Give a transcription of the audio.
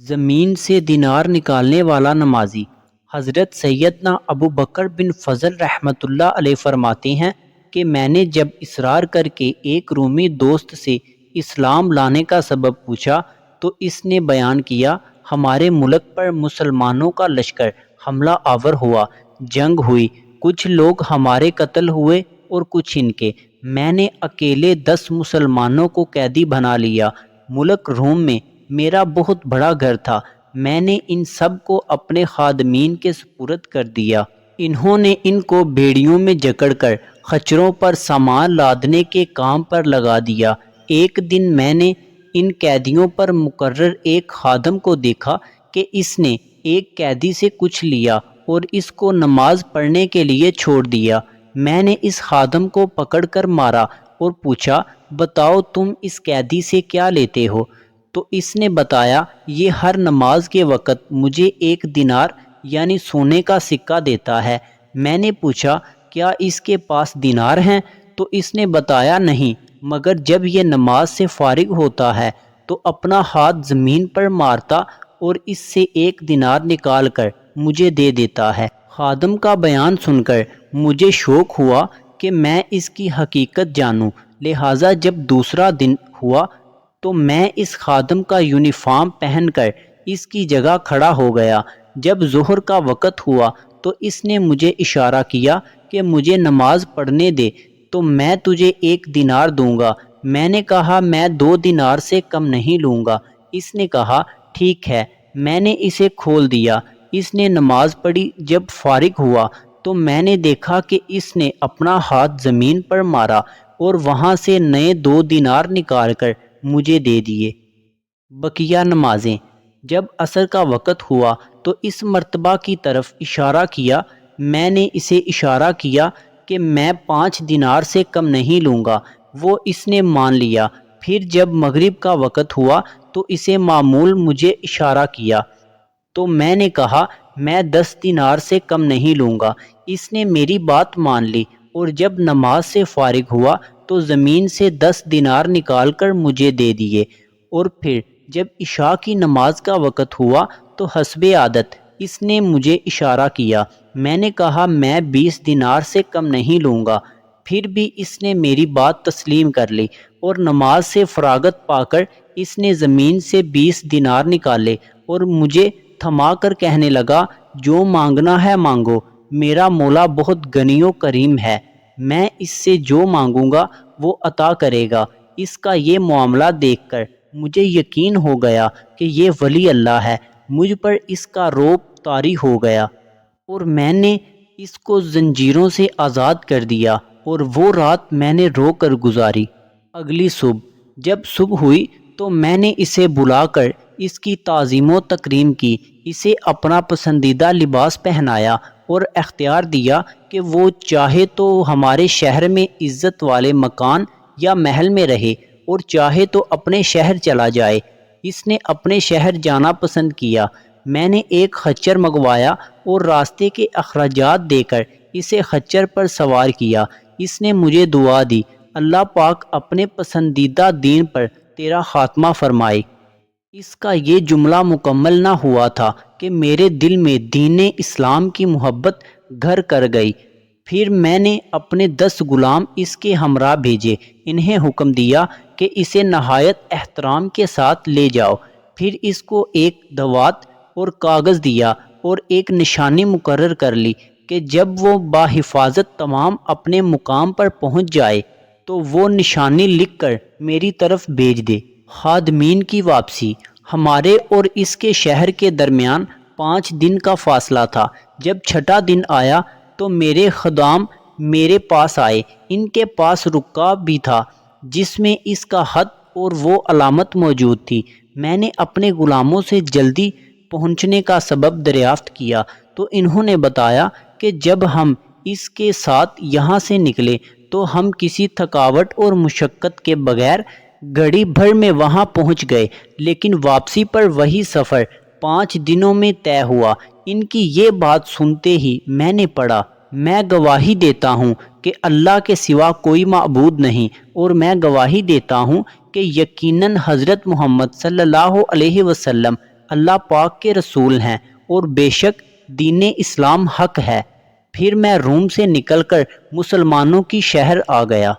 زمین سے دینار نکالنے والا نمازی۔ حضرت سیدنا ابو بکر بن فضل رحمۃ اللہ علیہ فرماتے ہیں کہ میں نے جب اصرار کر کے ایک رومی دوست سے اسلام لانے کا سبب پوچھا تو اس نے بیان کیا، ہمارے ملک پر مسلمانوں کا لشکر حملہ آور ہوا، جنگ ہوئی، کچھ لوگ ہمارے قتل ہوئے اور کچھ ان کے۔ میں نے اکیلے 10 مسلمانوں کو قیدی بنا لیا۔ ملک روم میں میرا بہت بڑا گھر تھا، میں نے ان سب کو اپنے خادمین کے سپرد کر دیا۔ انہوں نے ان کو بیڑیوں میں جکڑ کر خچروں پر سامان لادنے کے کام پر لگا دیا۔ ایک دن میں نے ان قیدیوں پر مقرر ایک خادم کو دیکھا کہ اس نے ایک قیدی سے کچھ لیا اور اس کو نماز پڑھنے کے لیے چھوڑ دیا۔ میں نے اس خادم کو پکڑ کر مارا اور پوچھا، بتاؤ تم اس قیدی سے کیا لیتے ہو؟ تو اس نے بتایا، یہ ہر نماز کے وقت مجھے 1 دینار یعنی سونے کا سکہ دیتا ہے۔ میں نے پوچھا، کیا اس کے پاس دینار ہیں؟ تو اس نے بتایا، نہیں، مگر جب یہ نماز سے فارغ ہوتا ہے تو اپنا ہاتھ زمین پر مارتا اور اس سے 1 دینار نکال کر مجھے دے دیتا ہے۔ خادم کا بیان سن کر مجھے شوق ہوا کہ میں اس کی حقیقت جانوں، لہٰذا جب دوسرا دن ہوا تو میں اس خادم کا یونیفارم پہن کر اس کی جگہ کھڑا ہو گیا۔ جب ظہر کا وقت ہوا تو اس نے مجھے اشارہ کیا کہ مجھے نماز پڑھنے دے تو میں تجھے 1 دینار دوں گا۔ میں نے کہا، میں 2 دینار سے کم نہیں لوں گا۔ اس نے کہا، ٹھیک ہے۔ میں نے اسے کھول دیا۔ اس نے نماز پڑھی۔ جب فارغ ہوا تو میں نے دیکھا کہ اس نے اپنا ہاتھ زمین پر مارا اور وہاں سے نئے 2 دینار نکال کر مجھے دے دیے۔ بقیہ نمازیں۔ جب عصر کا وقت ہوا تو اس مرتبہ کی طرف اشارہ کیا۔ میں نے اسے اشارہ کیا کہ میں 5 دینار سے کم نہیں لوں گا۔ وہ اس نے مان لیا۔ پھر جب مغرب کا وقت ہوا تو اسے معمول مجھے اشارہ کیا تو میں نے کہا، میں 10 دینار سے کم نہیں لوں گا۔ اس نے میری بات مان لی اور جب نماز سے فارغ ہوا تو زمین سے 10 دینار نکال کر مجھے دے دیے۔ اور پھر جب عشاء کی نماز کا وقت ہوا تو حسب عادت اس نے مجھے اشارہ کیا۔ میں نے کہا، میں 20 دینار سے کم نہیں لوں گا۔ پھر بھی اس نے میری بات تسلیم کر لی اور نماز سے فراغت پا کر اس نے زمین سے 20 دینار نکالے اور مجھے تھما کر کہنے لگا، جو مانگنا ہے مانگو، میرا مولا بہت غنی و کریم ہے، میں اس سے جو مانگوں گا وہ عطا کرے گا۔ اس کا یہ معاملہ دیکھ کر مجھے یقین ہو گیا کہ یہ ولی اللہ ہے۔ مجھ پر اس کا رعب طاری ہو گیا اور میں نے اس کو زنجیروں سے آزاد کر دیا اور وہ رات میں نے رو کر گزاری۔ اگلی صبح جب صبح ہوئی تو میں نے اسے بلا کر اس کی تعظیم و تکریم کی، اسے اپنا پسندیدہ لباس پہنایا اور اختیار دیا کہ وہ چاہے تو ہمارے شہر میں عزت والے مکان یا محل میں رہے اور چاہے تو اپنے شہر چلا جائے۔ اس نے اپنے شہر جانا پسند کیا۔ میں نے ایک خچر منگوایا اور راستے کے اخراجات دے کر اسے خچر پر سوار کیا۔ اس نے مجھے دعا دی، اللہ پاک اپنے پسندیدہ دین پر تیرا خاتمہ فرمائے۔ اس کا یہ جملہ مکمل نہ ہوا تھا کہ میرے دل میں دین اسلام کی محبت گھر کر گئی۔ پھر میں نے اپنے 10 غلام اس کے ہمراہ بھیجے، انہیں حکم دیا کہ اسے نہایت احترام کے ساتھ لے جاؤ۔ پھر اس کو ایک دوات اور کاغذ دیا اور ایک نشانی مقرر کر لی کہ جب وہ بحفاظت تمام اپنے مقام پر پہنچ جائے تو وہ نشانی لکھ کر میری طرف بھیج دے۔ خادمین کی واپسی۔ ہمارے اور اس کے شہر کے درمیان 5 دن کا فاصلہ تھا۔ جب 6واں دن آیا تو میرے خدام میرے پاس آئے۔ ان کے پاس رکاب بھی تھا جس میں اس کا خط اور وہ علامت موجود تھی۔ میں نے اپنے غلاموں سے جلدی پہنچنے کا سبب دریافت کیا تو انہوں نے بتایا کہ جب ہم اس کے ساتھ یہاں سے نکلے تو ہم کسی تھکاوٹ اور مشقت کے بغیر گھڑی بھر میں وہاں پہنچ گئے، لیکن واپسی پر وہی سفر 5 دنوں میں طے ہوا۔ ان کی یہ بات سنتے ہی میں نے پڑھا، میں گواہی دیتا ہوں کہ اللہ کے سوا کوئی معبود نہیں، اور میں گواہی دیتا ہوں کہ یقیناً حضرت محمد صلی اللہ علیہ وسلم اللہ پاک کے رسول ہیں اور بے شک دین اسلام حق ہے۔ پھر میں روم سے نکل کر مسلمانوں کی شہر آ گیا۔